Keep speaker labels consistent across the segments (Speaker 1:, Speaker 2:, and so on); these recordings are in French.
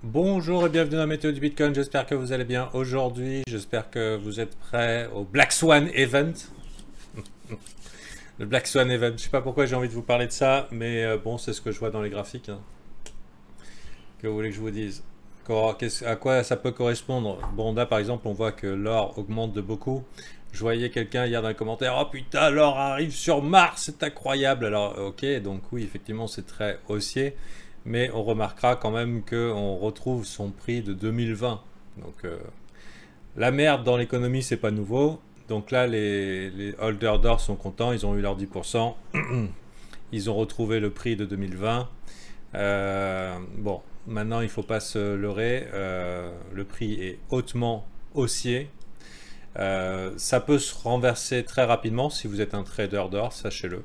Speaker 1: Bonjour et bienvenue dans la météo du Bitcoin, j'espère que vous allez bien aujourd'hui, j'espère que vous êtes prêts au Black Swan Event. Le Black Swan Event, je sais pas pourquoi j'ai envie de vous parler de ça, mais bon, c'est ce que je vois dans les graphiques. Que vous voulez que je vous dise? À quoi ça peut correspondre? Bon, là par exemple, on voit que l'or augmente de beaucoup. Je voyais quelqu'un hier dans les commentaires, oh putain, l'or arrive sur Mars, c'est incroyable. Alors, ok, donc oui, effectivement, c'est très haussier. Mais on remarquera quand même qu'on retrouve son prix de 2020. Donc la merde dans l'économie, c'est pas nouveau. Donc là, les holders d'or sont contents, ils ont eu leurs 10%. Ils ont retrouvé le prix de 2020. Bon, maintenant, il ne faut pas se leurrer. Le prix est hautement haussier. Ça peut se renverser très rapidement si vous êtes un trader d'or, sachez-le.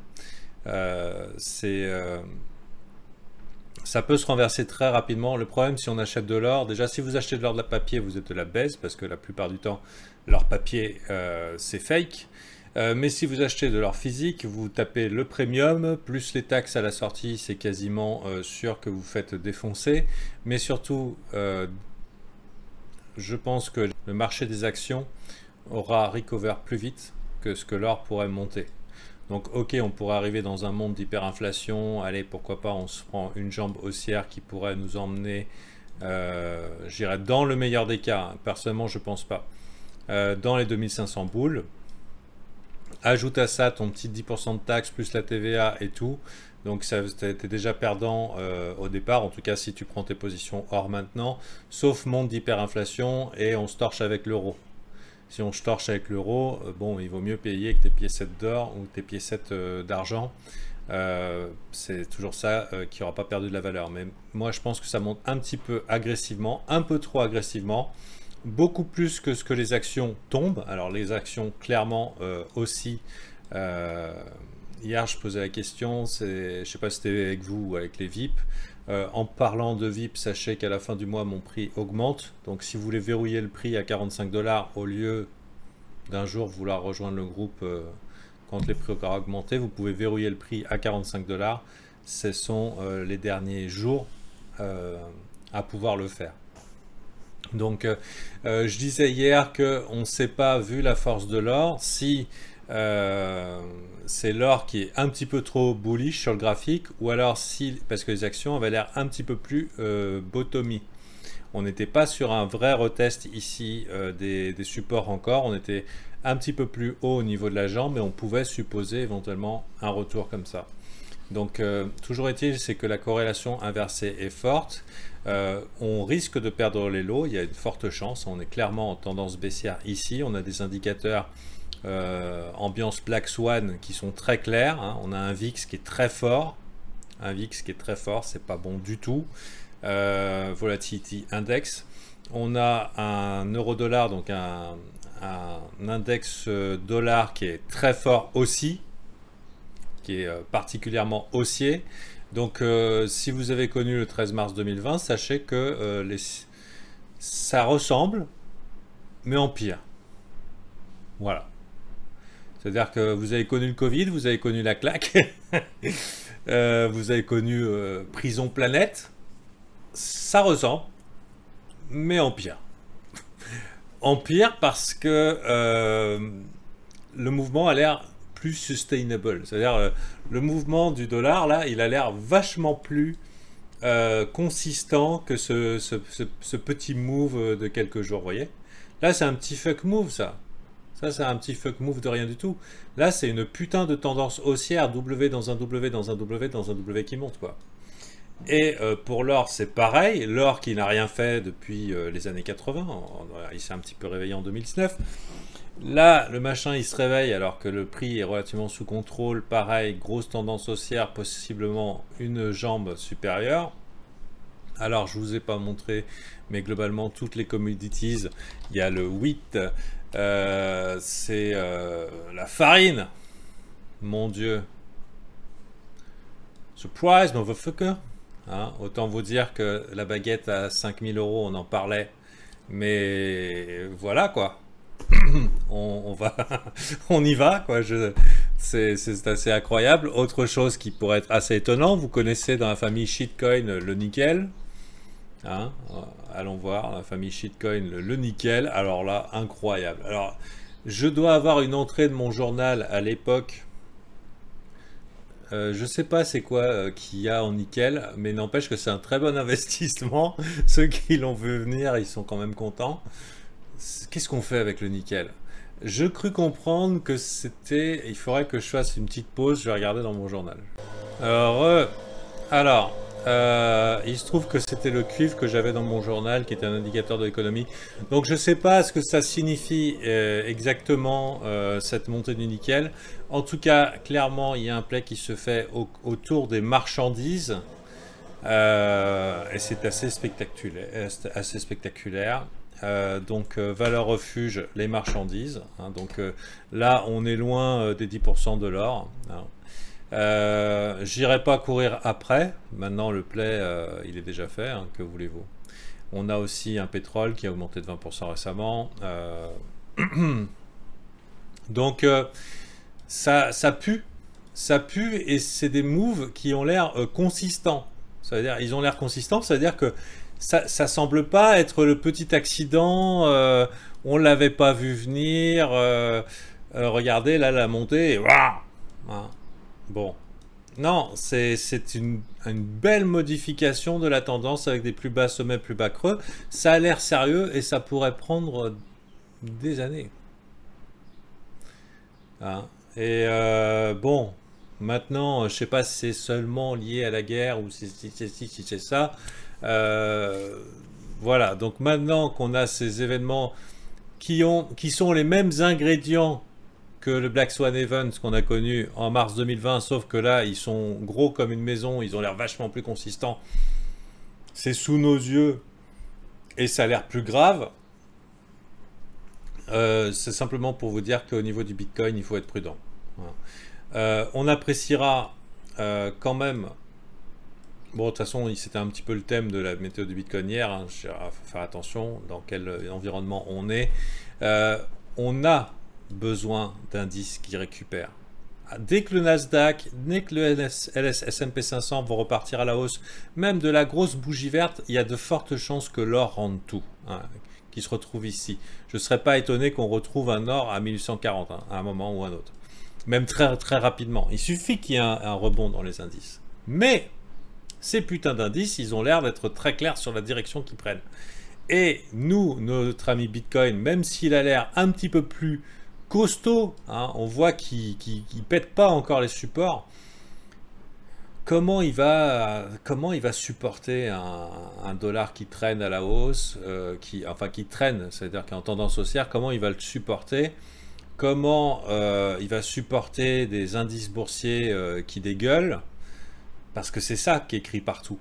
Speaker 1: Ça peut se renverser très rapidement. Le problème, si on achète de l'or, déjà si vous achetez de l'or de la papier, vous êtes de la baise parce que la plupart du temps, l'or papier, c'est fake. Mais si vous achetez de l'or physique, vous tapez le premium, plus les taxes à la sortie, c'est quasiment sûr que vous faites défoncer. Mais surtout, je pense que le marché des actions aura recover plus vite que ce que l'or pourrait monter. Donc ok, on pourrait arriver dans un monde d'hyperinflation, allez, pourquoi pas, on se prend une jambe haussière qui pourrait nous emmener, j'irais dans le meilleur des cas, hein, personnellement je pense pas, dans les 2500 boules. Ajoute à ça ton petit 10% de taxe plus la TVA et tout, donc ça t'es déjà perdant au départ, en tout cas si tu prends tes positions hors maintenant, sauf monde d'hyperinflation et on se torche avec l'euro. Si on se torche avec l'euro, bon, il vaut mieux payer que tes piécettes d'or ou tes piécettes d'argent. C'est toujours ça qui n'aura pas perdu de la valeur. Mais moi, je pense que ça monte un petit peu agressivement, un peu trop agressivement, beaucoup plus que ce que les actions tombent. Alors, les actions, clairement, aussi. Hier, je posais la question, je ne sais pas si c'était avec vous ou avec les VIP. En parlant de VIP, sachez qu'à la fin du mois, mon prix augmente. Donc si vous voulez verrouiller le prix à 45 $, au lieu d'un jour vouloir rejoindre le groupe quand les prix auront augmenté, vous pouvez verrouiller le prix à 45 $. Ce sont les derniers jours à pouvoir le faire. Donc je disais hier qu'on ne s'est pas vu la force de l'or. Si c'est l'or qui est un petit peu trop bullish sur le graphique, ou alors si, parce que les actions avaient l'air un petit peu plus bottomie. On n'était pas sur un vrai retest ici des supports encore, on était un petit peu plus haut au niveau de la jambe, mais on pouvait supposer éventuellement un retour comme ça. Donc toujours est-il, c'est que la corrélation inversée est forte. On risque de perdre les lots, il y a une forte chance, on est clairement en tendance baissière ici, on a des indicateurs ambiance Black Swan qui sont très clairs, hein. On a un VIX qui est très fort, c'est pas bon du tout. Volatility Index, on a un euro-dollar, donc un index dollar qui est très fort aussi, qui est particulièrement haussier. Donc si vous avez connu le 13 mars 2020, sachez que ça ressemble, mais en pire. Voilà. C'est-à-dire que vous avez connu le Covid, vous avez connu la claque, vous avez connu prison planète, ça ressemble, mais en pire. En pire parce que le mouvement a l'air plus sustainable. C'est-à-dire le mouvement du dollar, là, il a l'air vachement plus consistant que ce petit move de quelques jours, vous voyez. Là, c'est un petit fuck move, ça. Ça, c'est un petit fuck move de rien du tout. Là, c'est une putain de tendance haussière, W dans un W, dans un W, dans un W qui monte, quoi. Et pour l'or, c'est pareil. L'or qui n'a rien fait depuis les années 80, il s'est un petit peu réveillé en 2019. Là, le machin, il se réveille alors que le prix est relativement sous contrôle. Pareil, grosse tendance haussière, possiblement une jambe supérieure. Alors, je ne vous ai pas montré, mais globalement, toutes les commodities, il y a le wheat, c'est la farine. Mon Dieu. Surprise, motherfucker. Hein, autant vous dire que la baguette à 5000 €, on en parlait. Mais voilà, quoi. On va, on y va, quoi. C'est assez incroyable. Autre chose qui pourrait être assez étonnant, vous connaissez dans la famille shitcoin le nickel. Hein, allons voir, la famille shitcoin, le nickel. Alors là, incroyable. Alors, je dois avoir une entrée de mon journal à l'époque. Je sais pas c'est quoi qu'il y a en nickel, mais n'empêche que c'est un très bon investissement. Ceux qui l'ont vu venir, ils sont quand même contents. Qu'est-ce qu'on fait avec le nickel? Je crus comprendre que c'était... Il faudrait que je fasse une petite pause, je vais regarder dans mon journal. Il se trouve que c'était le cuivre que j'avais dans mon journal, qui était un indicateur de l'économie. Donc je ne sais pas ce que ça signifie exactement, cette montée du nickel. En tout cas, clairement, il y a un play qui se fait autour des marchandises. Et c'est assez spectaculaire. Valeur refuge, les marchandises. Hein, là, on est loin des 10% de l'or. Hein. J'irai pas courir après. Maintenant, le play, il est déjà fait. Hein, que voulez-vous? On a aussi un pétrole qui a augmenté de 20% récemment. Ça pue. Ça pue et c'est des moves qui ont l'air consistants. Ça veut dire, ils ont l'air consistants, ça veut dire que ça semble pas être le petit accident, on l'avait pas vu venir, regardez là la montée, hein. Bon, non, c'est une belle modification de la tendance avec des plus bas sommets, plus bas creux, ça a l'air sérieux et ça pourrait prendre des années. Hein. Et bon, maintenant, je sais pas si c'est seulement lié à la guerre ou si c'est ça. Voilà, donc maintenant qu'on a ces événements qui sont les mêmes ingrédients que le Black Swan Event qu'on a connu en mars 2020, sauf que là, ils sont gros comme une maison, ils ont l'air vachement plus consistants. C'est sous nos yeux et ça a l'air plus grave. C'est simplement pour vous dire qu'au niveau du Bitcoin, il faut être prudent. Voilà. On appréciera quand même... Bon, de toute façon, c'était un petit peu le thème de la météo du Bitcoin hier. Hein. Il faut faire attention dans quel environnement on est. On a besoin d'indices qui récupèrent. Dès que le Nasdaq, dès que le S&P 500 vont repartir à la hausse, même de la grosse bougie verte, il y a de fortes chances que l'or rende tout, hein, qui se retrouve ici. Je ne serais pas étonné qu'on retrouve un or à 1840, hein, à un moment ou un autre. Même très, très rapidement. Il suffit qu'il y ait un rebond dans les indices. Mais ces putains d'indices, ils ont l'air d'être très clairs sur la direction qu'ils prennent. Et nous, notre ami Bitcoin, même s'il a l'air un petit peu plus costaud, hein, on voit qu'il pète pas encore les supports. Comment il va supporter un dollar qui traîne à la hausse, qui traîne, c'est-à-dire qui est en tendance haussière, comment il va le supporter? Comment il va supporter des indices boursiers qui dégueulent? Parce que c'est ça qui est écrit partout.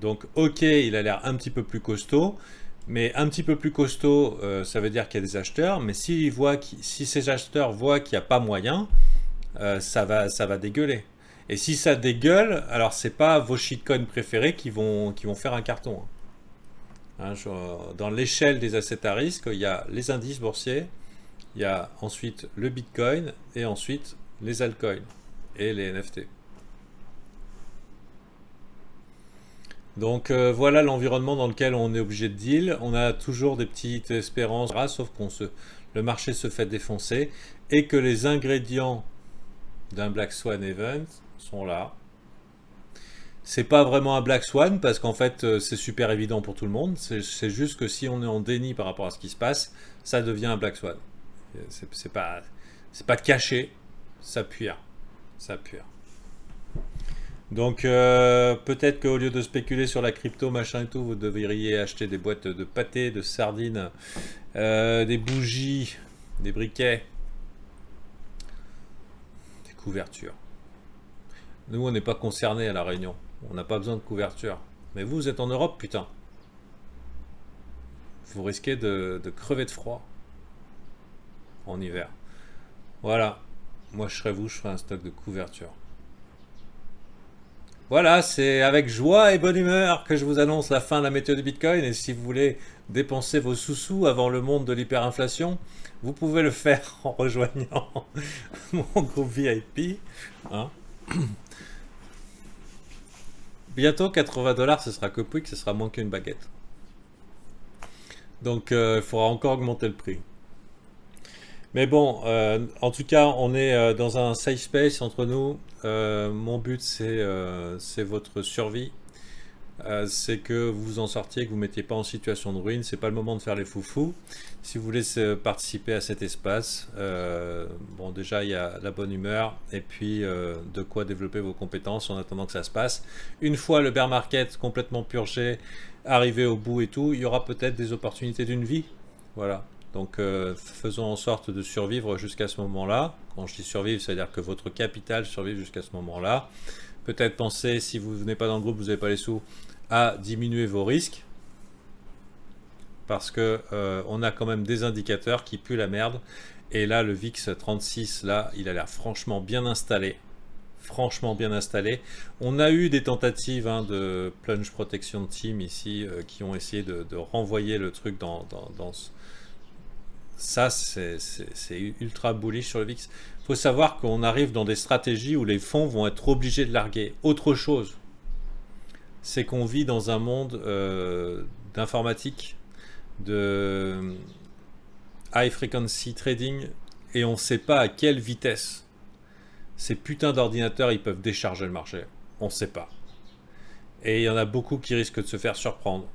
Speaker 1: Donc, ok, il a l'air un petit peu plus costaud, mais un petit peu plus costaud, ça veut dire qu'il y a des acheteurs, mais si ces acheteurs voient qu'il n'y a pas moyen, ça va dégueuler. Et si ça dégueule, alors c'est pas vos shitcoins préférés qui vont faire un carton. Hein, dans l'échelle des assets à risque, il y a les indices boursiers, il y a ensuite le Bitcoin, et ensuite les altcoins et les NFT. Donc voilà l'environnement dans lequel on est obligé de deal. On a toujours des petites espérances, sauf que le marché se fait défoncer et que les ingrédients d'un Black Swan Event sont là. C'est pas vraiment un Black Swan parce qu'en fait c'est super évident pour tout le monde. C'est juste que si on est en déni par rapport à ce qui se passe, ça devient un Black Swan. C'est pas caché, ça pue. Ça pue. Donc peut-être qu'au lieu de spéculer sur la crypto, machin et tout, vous devriez acheter des boîtes de pâté, de sardines, des bougies, des briquets, des couvertures. Nous, on n'est pas concernés à La Réunion. On n'a pas besoin de couverture. Mais vous êtes en Europe, putain. Vous risquez de crever de froid en hiver. Voilà. Moi, je serais vous, je ferais un stock de couverture. Voilà, c'est avec joie et bonne humeur que je vous annonce la fin de la météo du Bitcoin. Et si vous voulez dépenser vos sous-sous avant le monde de l'hyperinflation, vous pouvez le faire en rejoignant mon groupe VIP. Hein. Bientôt 80 $, ce sera Copwick, ce sera moins qu'une baguette. Donc il faudra encore augmenter le prix. Mais bon, en tout cas, on est dans un safe space entre nous. Mon but, c'est votre survie. C'est que vous vous en sortiez, que vous ne mettiez pas en situation de ruine. C'est pas le moment de faire les foufous. Si vous voulez participer à cet espace, bon, déjà il y a la bonne humeur et puis de quoi développer vos compétences en attendant que ça se passe. Une fois le bear market complètement purgé, arrivé au bout et tout, il y aura peut-être des opportunités d'une vie. Voilà. Donc faisons en sorte de survivre jusqu'à ce moment-là. Quand je dis survivre, c'est-à-dire que votre capital survive jusqu'à ce moment-là. Peut-être pensez, si vous venez pas dans le groupe, vous n'avez pas les sous, à diminuer vos risques. Parce que on a quand même des indicateurs qui puent la merde. Et là, le VIX 36, là, il a l'air franchement bien installé. Franchement bien installé. On a eu des tentatives de plunge protection team ici qui ont essayé de renvoyer le truc dans ce... Ça, c'est ultra bullish sur le VIX. Il faut savoir qu'on arrive dans des stratégies où les fonds vont être obligés de larguer. Autre chose, c'est qu'on vit dans un monde d'informatique, de high frequency trading, et on ne sait pas à quelle vitesse ces putains d'ordinateurs ils peuvent décharger le marché. On ne sait pas. Et il y en a beaucoup qui risquent de se faire surprendre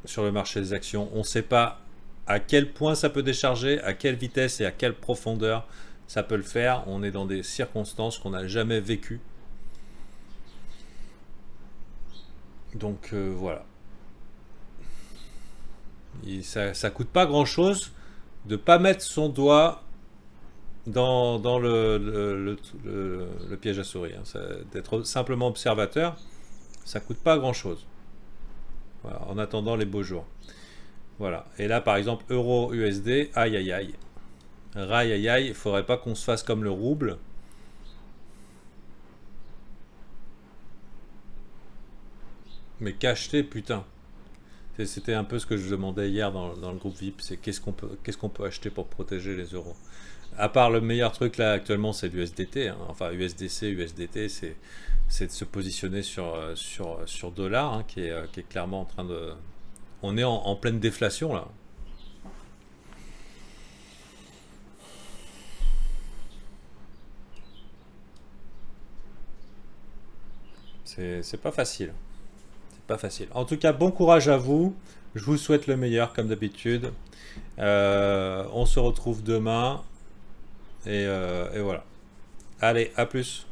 Speaker 1: sur le marché des actions. On ne sait pas à quel point ça peut décharger, à quelle vitesse et à quelle profondeur ça peut le faire. On est dans des circonstances qu'on n'a jamais vécues. Donc voilà. Ça coûte pas grand chose de pas mettre son doigt dans le piège à souris. Hein. D'être simplement observateur, ça coûte pas grand chose. Voilà, en attendant les beaux jours. Voilà. Et là, par exemple, euro USD, aïe aïe aïe. Raï aïe aïe, il faudrait pas qu'on se fasse comme le rouble. Mais qu'acheter, putain. C'était un peu ce que je demandais hier dans le groupe VIP, c'est qu'est-ce qu'on peut acheter pour protéger les euros. À part le meilleur truc là actuellement, c'est l'USDT. Hein. Enfin, USDC, USDT, c'est de se positionner sur dollar, hein, qui est clairement en train de... On est en pleine déflation là. C'est pas facile. C'est pas facile. En tout cas, bon courage à vous. Je vous souhaite le meilleur comme d'habitude. On se retrouve demain. Et voilà. Allez, à plus.